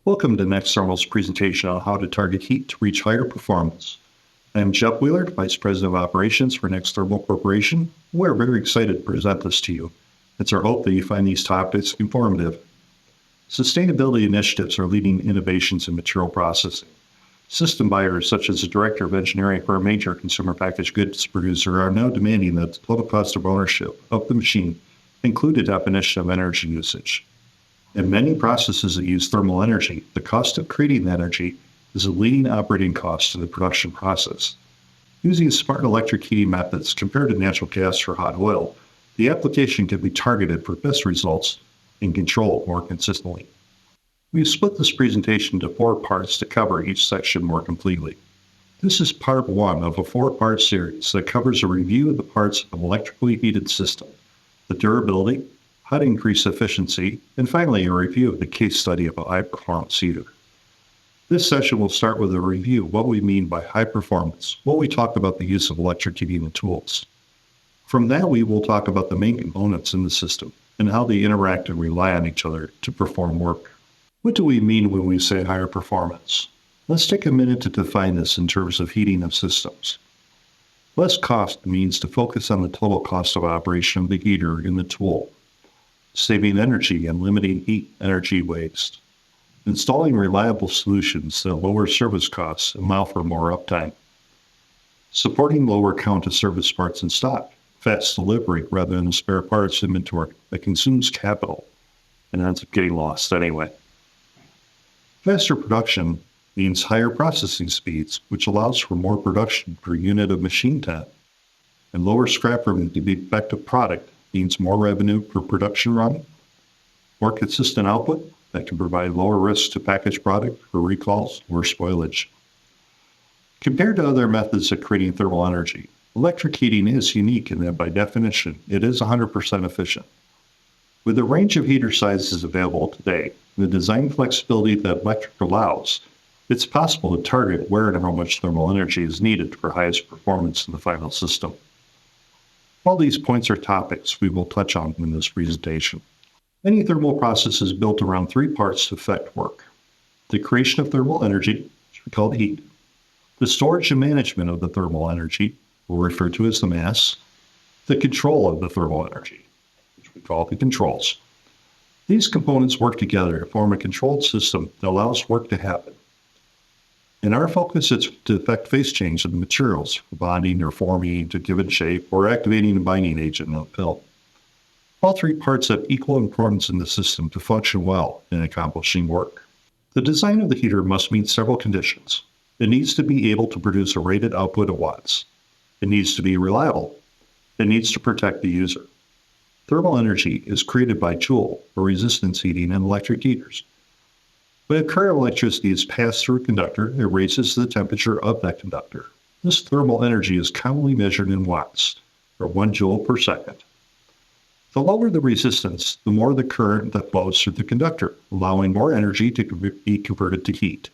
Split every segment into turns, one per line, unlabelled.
Welcome to Next Thermal's presentation on how to target heat to reach higher performance. I am Jeff Wheeler, Vice President of Operations for Next Thermal Corporation. We're very excited to present this to you. It's our hope that you find these topics informative. Sustainability initiatives are leading innovations in material processing. System buyers, such as the Director of Engineering for a major consumer packaged goods producer, are now demanding that the total cost of ownership of the machine include a definition of energy usage. In many processes that use thermal energy, the cost of creating the energy is a leading operating cost in the production process. Using smart electric heating methods compared to natural gas or hot oil, the application can be targeted for best results and controlled more consistently. We've split this presentation into 4 parts to cover each section more completely. This is part 1 of a 4-part series that covers a review of the parts of an electrically heated system, the durability, how to increase efficiency, and finally a review of the case study of a high-performance heater. This session will start with a review of what we mean by high performance, while we talk about the use of electric heating and tools. From that, we will talk about the main components in the system and how they interact and rely on each other to perform work. What do we mean when we say higher performance? Let's take a minute to define this in terms of heating of systems. Less cost means to focus on the total cost of operation of the heater in the tool, saving energy and limiting heat energy waste, installing reliable solutions that lower service costs and allow for more uptime, supporting lower count of service parts in stock, fast delivery rather than spare parts inventory that consumes capital and ends up getting lost anyway. Faster production means higher processing speeds, which allows for more production per unit of machine time, and lower scrap room to the effective product means more revenue per production run, more consistent output that can provide lower risk to packaged product for recalls or spoilage. Compared to other methods of creating thermal energy, electric heating is unique in that by definition, it is 100% efficient. With the range of heater sizes available today, and the design flexibility that electric allows, it's possible to target where and how much thermal energy is needed for highest performance in the final system. All these points are topics we will touch on in this presentation. Any thermal process is built around 3 parts to effect work: the creation of thermal energy, which we call the heat, the storage and management of the thermal energy, we'll refer to as the mass, the control of the thermal energy, which we call the controls. These components work together to form a controlled system that allows work to happen. In our focus, it's to effect phase change of the materials, bonding or forming to give it shape, or activating a binding agent in the film. All 3 parts have equal importance in the system to function well in accomplishing work. The design of the heater must meet several conditions. It needs to be able to produce a rated output of watts. It needs to be reliable. It needs to protect the user. Thermal energy is created by Joule, or resistance heating, in electric heaters. When a current of electricity is passed through a conductor, it raises the temperature of that conductor. This thermal energy is commonly measured in watts, or 1 joule per second. The lower the resistance, the more the current that flows through the conductor, allowing more energy to be converted to heat.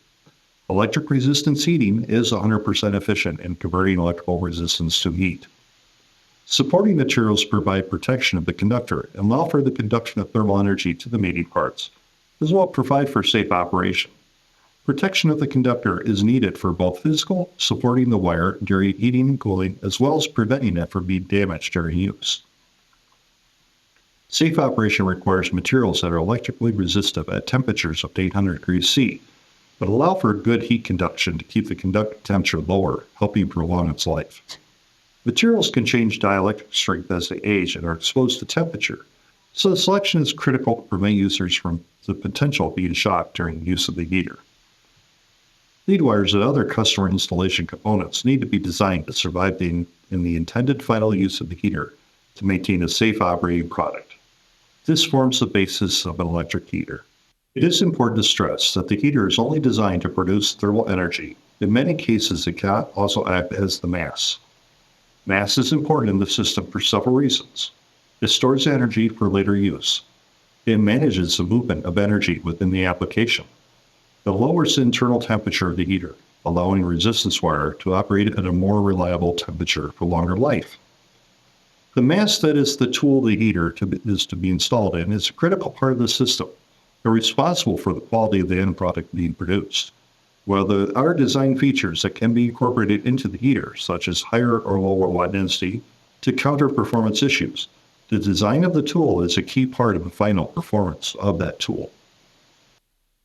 Electric resistance heating is 100% efficient in converting electrical resistance to heat. Supporting materials provide protection of the conductor and allow for the conduction of thermal energy to the mating parts, as well as provide for safe operation. Protection of the conductor is needed for both physical, supporting the wire during heating and cooling, as well as preventing it from being damaged during use. Safe operation requires materials that are electrically resistive at temperatures up to 800 degrees C, but allow for good heat conduction to keep the conductive temperature lower, helping prolong its life. Materials can change dielectric strength as they age and are exposed to temperature, so the selection is critical to prevent users from the potential of being shocked during use of the heater. Lead wires and other customer installation components need to be designed to survive in the intended final use of the heater to maintain a safe operating product. This forms the basis of an electric heater. It is important to stress that the heater is only designed to produce thermal energy. In many cases, it can also act as the mass. Mass is important in the system for several reasons. It stores energy for later use. It manages the movement of energy within the application. It lowers the internal temperature of the heater, allowing resistance wire to operate at a more reliable temperature for longer life. The mass that is the tool the heater is to be installed in is a critical part of the system. are responsible for the quality of the end product being produced. While there are design features that can be incorporated into the heater, such as higher or lower watt density, to counter performance issues, the design of the tool is a key part of the final performance of that tool.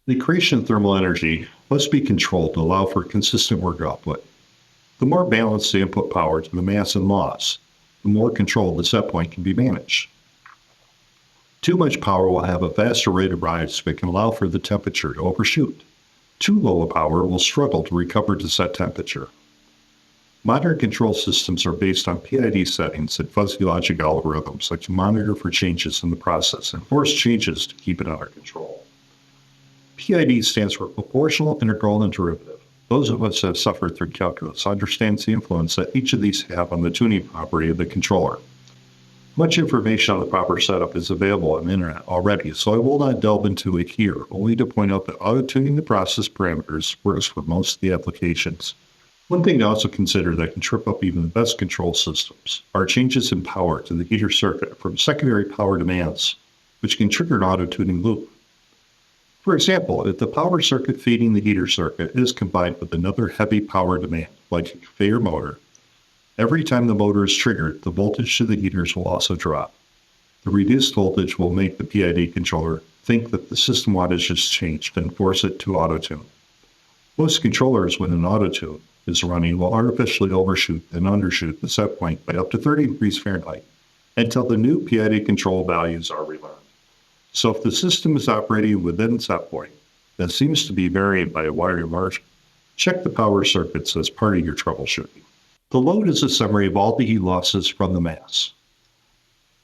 The creation of thermal energy must be controlled to allow for consistent work output. The more balanced the input power to the mass and loss, the more controlled the set point can be managed. Too much power will have a faster rate of rise but can allow for the temperature to overshoot. Too low a power will struggle to recover to set temperature. Modern control systems are based on PID settings and fuzzy logic algorithms that can monitor for changes in the process and force changes to keep it under control. PID stands for proportional, integral, and derivative. Those of us that have suffered through calculus understand the influence that each of these have on the tuning property of the controller. Much information on the proper setup is available on the internet already, so I will not delve into it here, only to point out that auto-tuning the process parameters works for most of the applications. One thing to also consider that can trip up even the best control systems are changes in power to the heater circuit from secondary power demands, which can trigger an auto-tuning loop. For example, if the power circuit feeding the heater circuit is combined with another heavy power demand, like a conveyor motor, every time the motor is triggered, the voltage to the heaters will also drop. The reduced voltage will make the PID controller think that the system wattage has changed and force it to auto-tune. Most controllers, when an auto-tune is running, will artificially overshoot and undershoot the set point by up to 30 degrees Fahrenheit until the new PID control values are relearned. So if the system is operating within set point that seems to be varying by a wider margin, check the power circuits as part of your troubleshooting. The load is a summary of all the heat losses from the mass.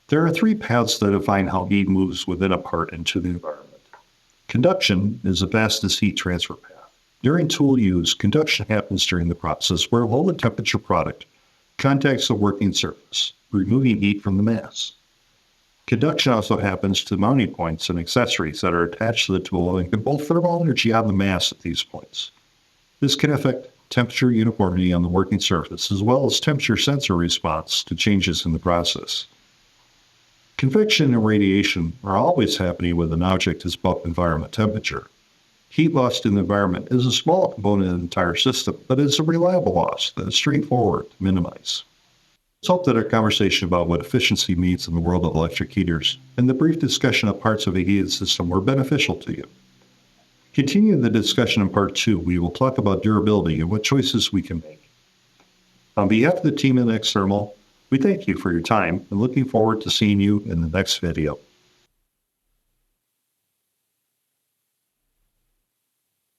There are three paths that define how heat moves within a part into the environment. Conduction is the fastest heat transfer path. During tool use, conduction happens during the process where a low temperature product contacts the working surface, removing heat from the mass. Conduction also happens to mounting points and accessories that are attached to the tool and can both thermal energy on the mass at these points. This can affect temperature uniformity on the working surface, as well as temperature sensor response to changes in the process. Convection and radiation are always happening when an object is above environment temperature. Heat lost in the environment is a small component of the entire system, but it's a reliable loss that is straightforward to minimize. Let's hope that our conversation about what efficiency means in the world of electric heaters and the brief discussion of parts of a heated system were beneficial to you. Continuing the discussion in part 2, we will talk about durability and what choices we can make. On behalf of the team at Xthermal, we thank you for your time and looking forward to seeing you in the next video.